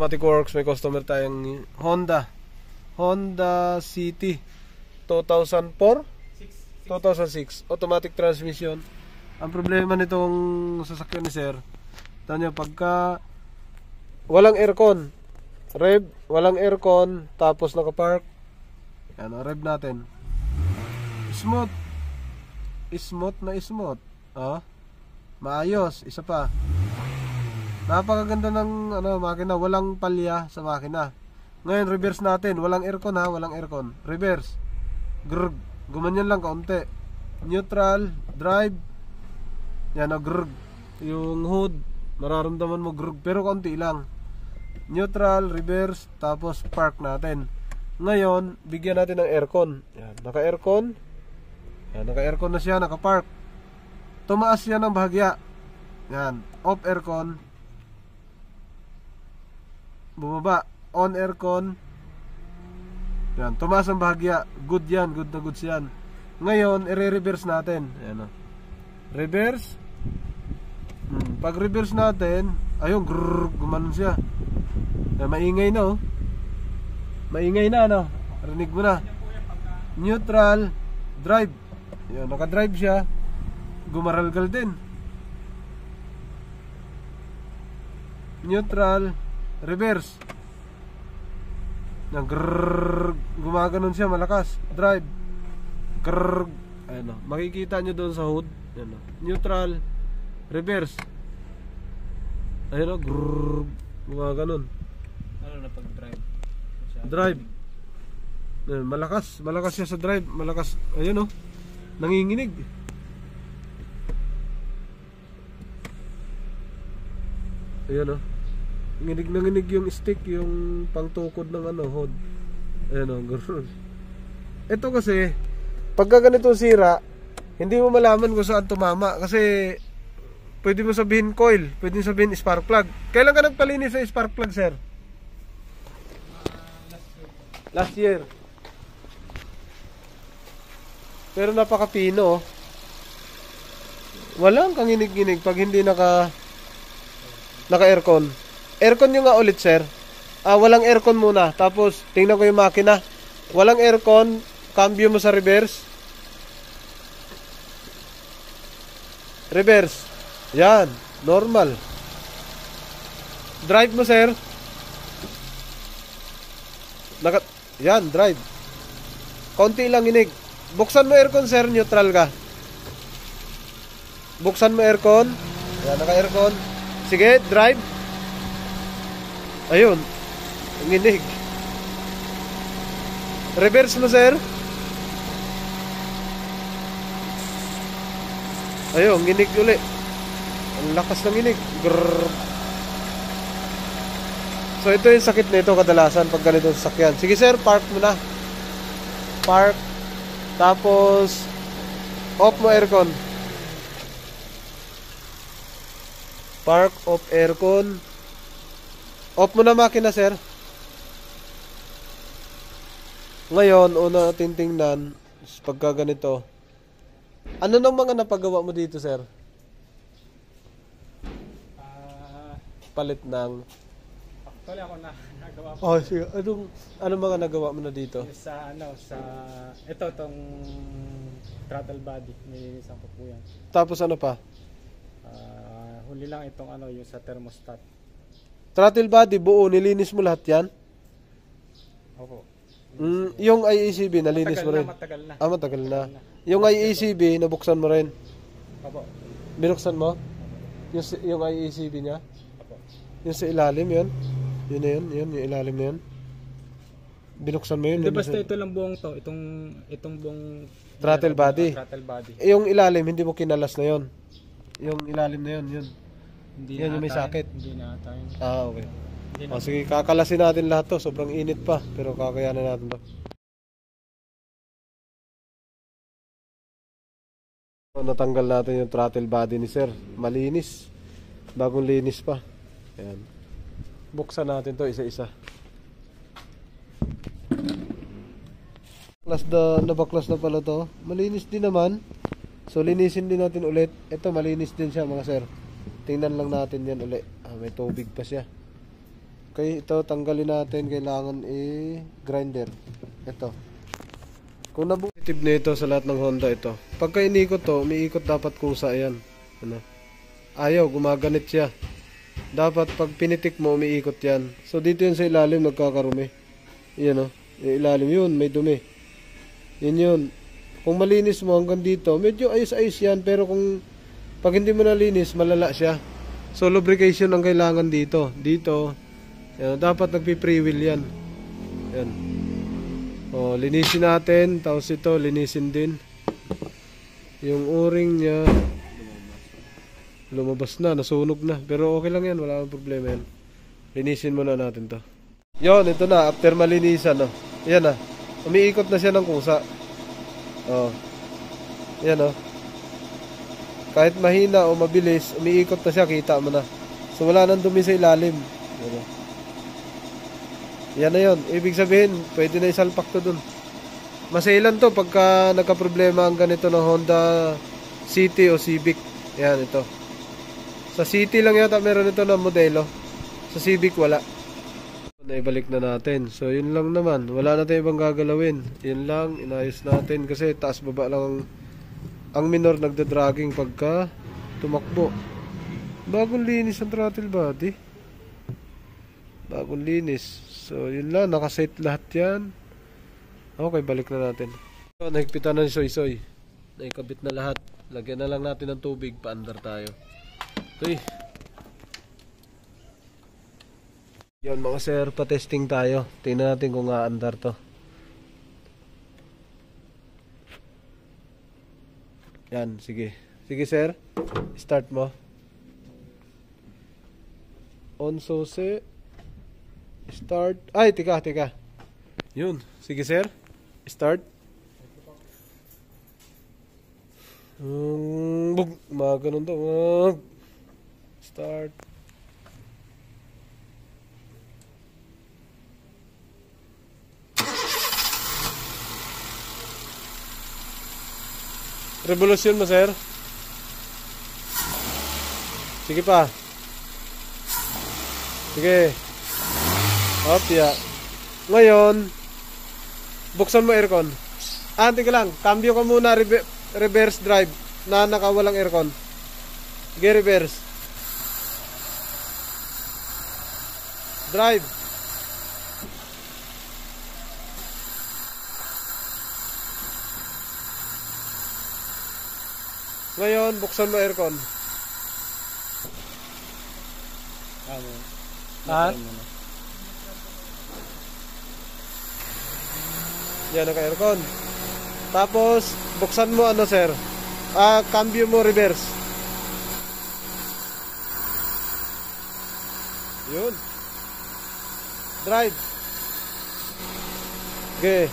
Automatic Works, may customer tayong Honda City 2004? 2006 automatic transmission. Ang problema nitong sasakyan ni sir, tanya pagka walang aircon, walang aircon, tapos nakapark, yan, rev natin, smooth na smooth, maayos. Isa pa, napakaganda ng makina, walang palya sa makina. Ngayon reverse natin, walang aircon walang aircon, reverse, grrg, gumanyan lang kaunti, neutral, drive, yan, grrg, yung hood mararamdaman mo grrg pero kaunti lang, neutral, reverse, tapos park natin. Ngayon bigyan natin ng aircon, yan, naka-aircon, yan, naka-aircon na siya, naka-park, tumaas yan ng bahagya, yan, off aircon, bumaba, on aircon, yan, tumaas ang bahagya, good yan, good na goods yan. Ngayon i-reverse natin, yan, reverse. Pag reverse natin, ayun, grrr, gumanon siya, yan, maingay na, maingay na, rinig mo na, neutral, drive, yan, naka-drive siya, gumaralgal din, neutral, reverse, yan, grrr, gumaganon siya, malakas, drive, grrr, ayun, makikita nyo doon sa hood, yan, neutral, reverse, ayun, grrr, gumaganon, ano na pag-drive? Drive, ayun, malakas siya sa drive, malakas, ayun, nanginginig, ayun, nanginig yung stick, yung pangtukod ng hood, ayun, grrr. Ito kasi pagka ganito sira, hindi mo malaman kung saan tumama, kasi pwede mo sabihin coil, pwede mo sabihin spark plug. Kailan ka nagpalinis sa spark plug, sir? Last year. Pero napakapino, walang kanginig-ginig pag hindi naka aircon. Aircon nyo nga ulit, sir. Walang aircon muna, tapos tingnan ko yung makina, walang aircon, cambio mo sa reverse, yan, normal. Drive mo, sir, yan, drive, konti lang inig. Buksan mo aircon, sir, neutral ka, buksan mo aircon, yan, naka-aircon, sige, drive, ayun, ang inig. Reverse mo, sir, ayun, nginig uli, ang lakas ng nginig, grrr. So ito yung sakit nito kadalasan pag ganito sasakyan. Sige, sir, park mo na, park, tapos off mo aircon, park, off aircon, off mo na makina, sir. Ngayon una natin tingnan pagka ganito, ano nang mga napagawa mo dito, sir? Palit ng Actually ako nagawa ko. sige. Anong mga nagawa mo na dito? Sa itong throttle body, nilinisan ko po yan. Tapos ano pa? Huli lang itong yung sa thermostat. Throttle body buo, nilinis mo lahat yan? Opo. Yung IECB, nalinis mo rin? Matagal na. Matagal na. Yung IECB, nabuksan mo rin? Opo. Binuksan mo? Yung IECB niya? Opo. Yung sa ilalim, yun? Yun na yun, yung ilalim na yun? Binuksan mo yun? Hindi, basta ito lang buong to, itong buong throttle body. Throttle body. Yung ilalim, hindi mo kinalas na yun? Yung ilalim na yun, yun? Hindi yan yung may sakit? Hindi na tayo. Okay. Sige, kakalasin natin lahat to. Sobrang init pa, pero kakayanan natin to. Natanggal natin yung throttle body ni sir. Malinis. Bagong linis pa. Ayan. Buksan natin to isa-isa. Nabaklas na pala to. Malinis din naman. So linisin din natin ulit. Ito malinis din siya, mga sir. Tingnan lang natin yan ulit. May tubig pa siya. Okay, ito tanggalin natin. Kailangan grinder. Ito. Kung nabukitive na ito sa lahat ng Honda ito. Pagka inikot to, umiikot dapat kusa yan. Ano? Ayaw, gumaganit siya. Dapat pag pinitik mo, umiikot yan. So dito yan sa ilalim, nagkakarumi. Yan o. Ilalim yun, may dumi. Yun. Kung malinis mo hanggang dito, medyo ayos-ayos yan. Pero kung pag hindi mo nalinis, malala siya. So lubrication ang kailangan dito. Dito, yan, dapat nagpi-pre-wheel yan. Yan. O, linisin natin. Tapos ito, linisin din. Yung o-ring niya, lumabas na, nasunog na. Pero okay lang yan, wala kang problema yan. Linisin muna natin to. Yon, ito na, after malinisan, no. Yan na, umiikot na siya ng kusa. Oh. Yan, oh. Kahit mahina o mabilis, umiikot na siya, kita mo na. So wala nang dumi sa ilalim. Yan, oh. Yan na yun. Ibig sabihin, pwede na isalpak to dun. Masailan to pagka nagka-problema ang ganito ng Honda City o Civic. Yan, ito. Sa City lang yata meron ito ng modelo. Sa Civic wala. Naibalik na natin. So yun lang naman. Wala na tayong ibang gagalawin. Yun lang, inayos natin. Kasi taas baba lang ang minor nagda-dragging pagka tumakbo. Bagong linis ang throttle body. Bagong linis. So yun lang, nakaset lahat yan. Okay, balik na natin. So, nahigpitan na ni Soy Soy. Naikabit na lahat. Lagyan na lang natin ng tubig, paandar tayo. Okay. Yan mga sir, pa-testing tayo. Tingnan natin kung aandar to. Yan, sige. Sige sir, start mo. On sose. Start. Ay, tika. Yun, sige sir. Start. Mga ganun to. Start. Revolusyon mo, sir. Sige pa. Sige. Hop, ya. Ngayon, buksan mo aircon. Tika lang. Cambio ka muna reverse drive na nakawalang aircon. Sige, reverse. Drive. Ngayon, buksan mo aircon. Ha? Yan, naka-aircon. Tapos, buksan mo ano, sir? Cambio mo reverse. Yun. Drive. Okay.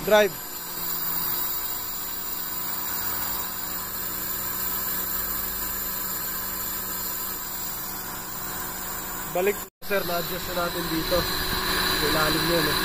Drive. Balik, sir. Na-adjust na natin dito. Ilalim yun, eh.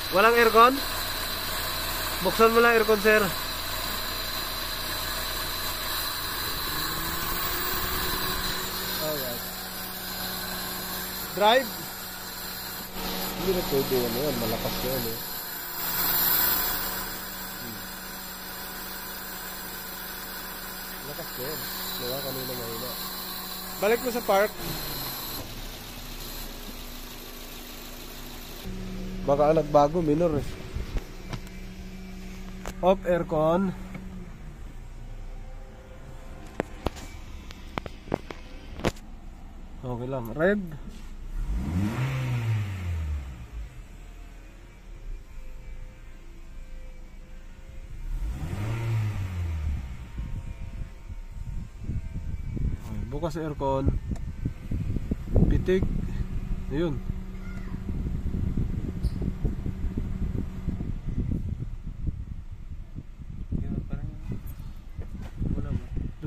Walang aircon? Buksan mo lang aircon, sir. Alright. Drive. Hindi na pwede yan. Malakas yan, eh. Malakas yan. Wala kanina mahina. Balik mo sa park. Baka nagbago, minor eh. Off aircon. Okay lang. Rev. Okay, bukas aircon. Pitik. Ayun.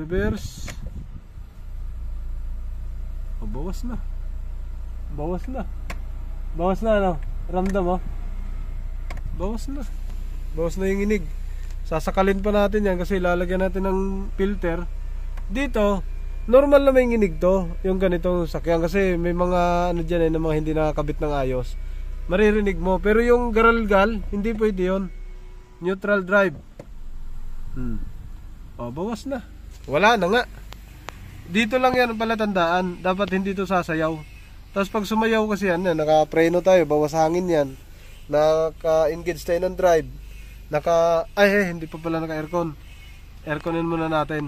Reverse. Bawas na. Bawas na. Bawas na, ano? Ramdam mo? Bawas na. Bawas na yung inig. Sasakalin pa natin yan kasi lalagyan natin ng filter. Dito, normal na may nginig to, yung ganitong sakyan. Kasi may mga ano dyan na mga hindi nakakabit ng ayos. Maririnig mo. Pero yung garalgal, hindi pwede yun. Neutral drive. O, bawas na. Wala na nga. Dito lang yan ang palatandaan. Dapat hindi to sasayaw. Tapos pag sumayaw kasi yan, naka-preno tayo, bawas hangin yan. Naka-engage tayo ng drive. Hindi pa pala naka-aircon. Airconin muna natin.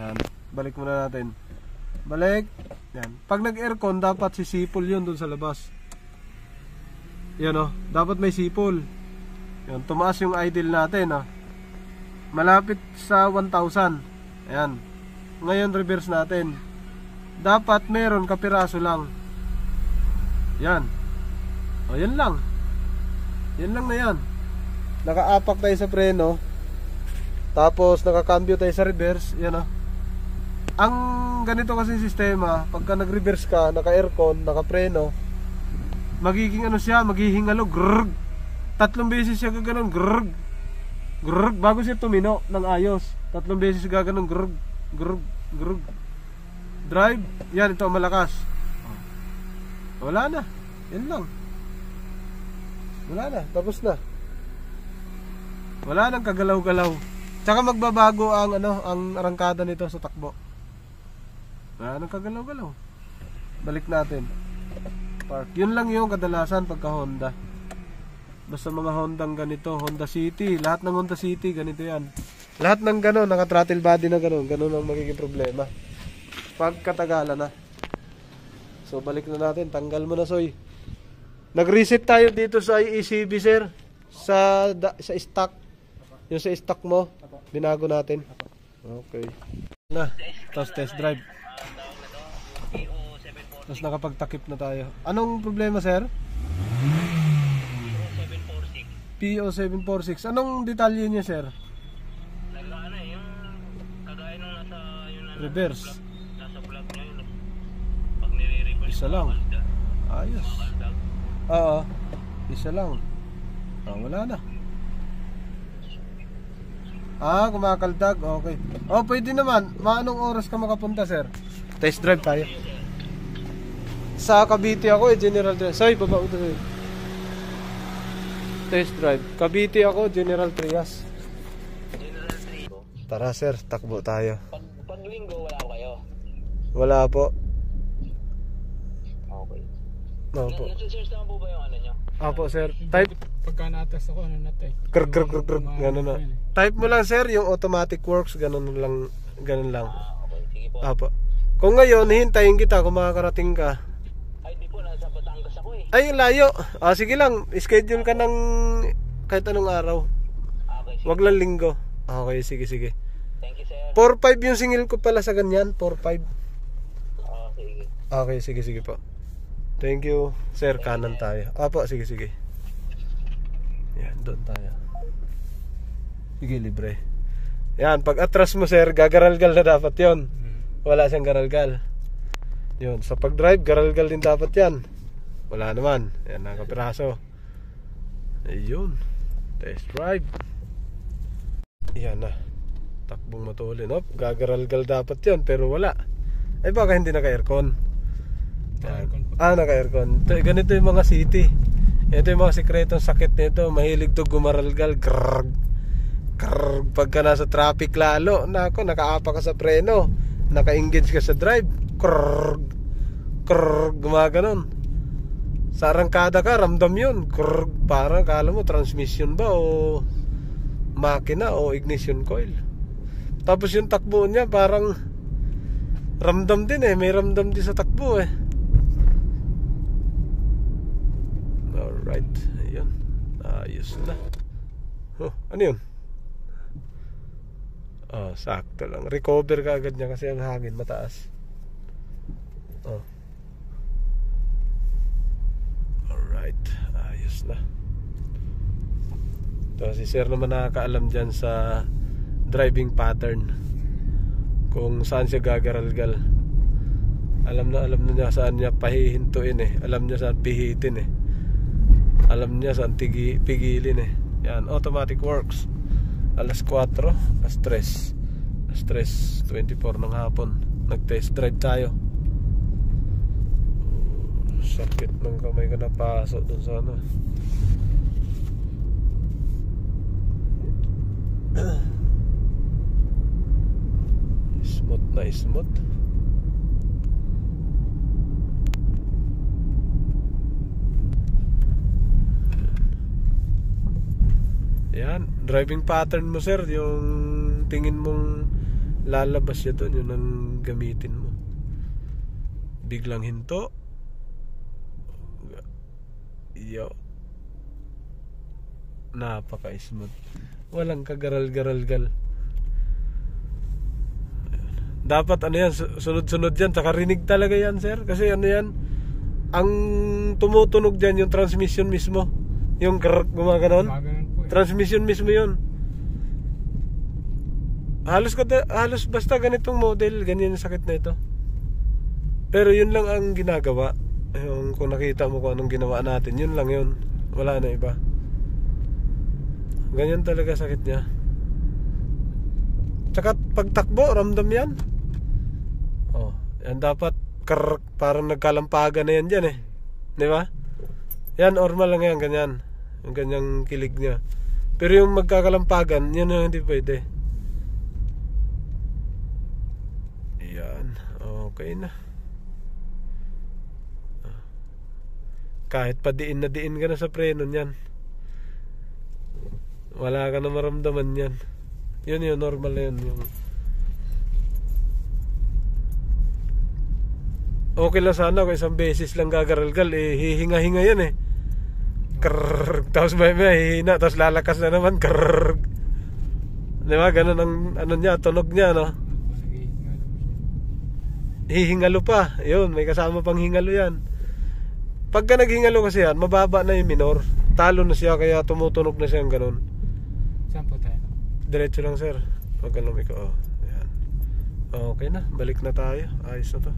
Yan. Balik muna natin. Balik. Yan. Pag nag-aircon, dapat sisipol yun dun sa labas. Yan o. Dapat may sipol. Yan. Tumaas yung idle natin o. Malapit sa 1,000. Ayan. Ngayon reverse natin. Dapat meron kapiraso lang. Yan. O yan lang. Yan lang na yan. Nakaapak tayo sa preno. Tapos nakakambyo tayo sa reverse. Yan o. Ang ganito kasi sistema, pagka nag-reverse ka, naka-aircon, naka-preno, magiging ano siya, maghihingalo, grrrg. 3 beses siya gaganon, grrrg. Grrrg, bago siya tumino ng ayos. 3 beses gaganon, grrrg, grrrg, grrrg. Drive, yan, ito malakas. Wala na, yan lang. Wala na, tapos na. Wala nang kagalaw-galaw. Tsaka magbabago ang ang arangkada nito sa takbo. Wala nang kagalaw-galaw. Balik natin. Park. Yun lang yung kadalasan pagka Honda. Basta mga Hondang ganito, Honda City, lahat ng Honda City ganito yan. Lahat ng gano'n, naka-throttle body na gano'n, gano'n ang magiging problema. Pagkatagalan na. So balik na natin, tanggal mo na Soy. Nag-reset tayo dito sa ECB sir. Sa stock. Yung sa stock mo, binago natin. Okay. Na, tapos test drive. Tapos nakapagtakip na tayo. Anong problema sir? PO746. Anong detalye niya sir? Yung kagaya nung nasa reverse. nasa vlog niya yun. Pag nire-reverse. Isa lang. Ayos. Oo. Isa lang. Wala na. Kumakaldag. Okay. Pwede naman. Anong oras ka makapunta sir? Test drive tayo. Sa Cavite ako General Trias. Say, baba ito. Test drive. Cavite ako, General Trias. General Trigo. Tara sir, takbo tayo. Pag linggo wala kayo. Wala po. Okay. No po. Nasa-search naman po ba yung ano nyo? Apo sir. Type. Pagka na-test ako, ano na to eh. Grr. Ganun na. Type mo lang sir, yung automatic works. Ganun lang. Okay, sige po. Apo. Kung ngayon, hintayin kita kung makakarating ka. Ay, di po, nasa Batangas ako eh. Ay, layo. Sige lang. Schedule ka ng kahit anong araw. Okay, sige. Wag lang linggo. Okay, sige. Thank you, sir. 4-5 yung singil ko pala sa ganyan. 4-5. Sige. Okay, sige po. Thank you. Sir, kanan tayo. Apo, sige. Yan, doon tayo. Sige, libre. Yan, pag atras mo sir, gagaralgal na dapat yon. Wala siyang garalgal. Yun, sa pag-drive, garalgal din dapat yan. Wala naman. Yan, nakapiraso. Ayun. Test drive. Yan na. Takbong matulin. Gagaralgal dapat yan, pero wala. Ay, baka hindi naka-aircon. Naka-aircon. Ganito yung mga city. Ito yung mga sikretong sakit nito. Mahilig to gumaralgal. Grrrg. Pagka nasa traffic lalo, nakaapa ka sa preno, naka-engage ka sa drive, gumaganon. Sa arangkada ka, ramdam yun. Parang kala mo transmission ba o makina o ignition coil. Tapos yung takbo niya parang ramdam din may ramdam din sa takbo Alright, ayun. Ayos na. Ano yun? Sakto lang. Recover ka agad niya kasi ang hangin mataas. Alright, ayos na. So, si sir naman nakakaalam dyan sa driving pattern, kung saan siya gagaralgal. Alam na niya saan niya pahihintuin alam niya saan pihitin alam niya saan pigilin Yan, automatic works. Alas 4, alas 3, 24 ng hapon. Nag-test drive tayo. Sakit ng kamay ko, napasok dun sa ano. Smooth na smooth. Yan, driving pattern mo sir, yung tingin mong lalabas siya doon, yun ang gamitin mo. Biglang hinto. Yo. Napaka-smooth. Walang kagaral-garal-gal. Dapat ano yan, sunod-sunod yan, saka rinig talaga yan sir. Kasi ano yan, ang tumutunog dyan yung transmission mismo. Yung gumaganon. Transmission mismo yun. Halos basta ganitong model, ganyan yung sakit na ito. Pero yun lang ang ginagawa. Yung, kung nakita mo kung anong ginawa natin, yun lang yun. Wala na iba. Ganyan talaga sakit niya. Tsaka pagtakbo, ramdam yan. Oh, yan dapat parang nagkalampagan na yan dyan eh. Di ba? Yan, normal lang yan, ganyan. Yung ganyang kilig niya. Pero yung magkakalampagan, yun yung hindi pwede. Yan, okay na. Kahit pa diin na diin ka na sa preno niyan, wala ka na maramdaman yan. Yun yun, normal na yun. Okay lang sana kung isang beses lang gagaralgal, eh hihinga-hinga yan eh. Krrrr, tapos may hihina, tapos lalakas na naman. Krrrr. Diba, ganun ang ano niya, tunog niya, no? Hihingalo pa. Yun, may kasama pang hingalo yan. Pagka naghingalo kasi yan, mababa na yung minor. Talo na siya, kaya tumutunog na siya yung ganun. Saan po tayo? Diretso lang sir. Huwag ka lumiko. Oh, ayan. Okay na, balik na tayo. Ayos na to.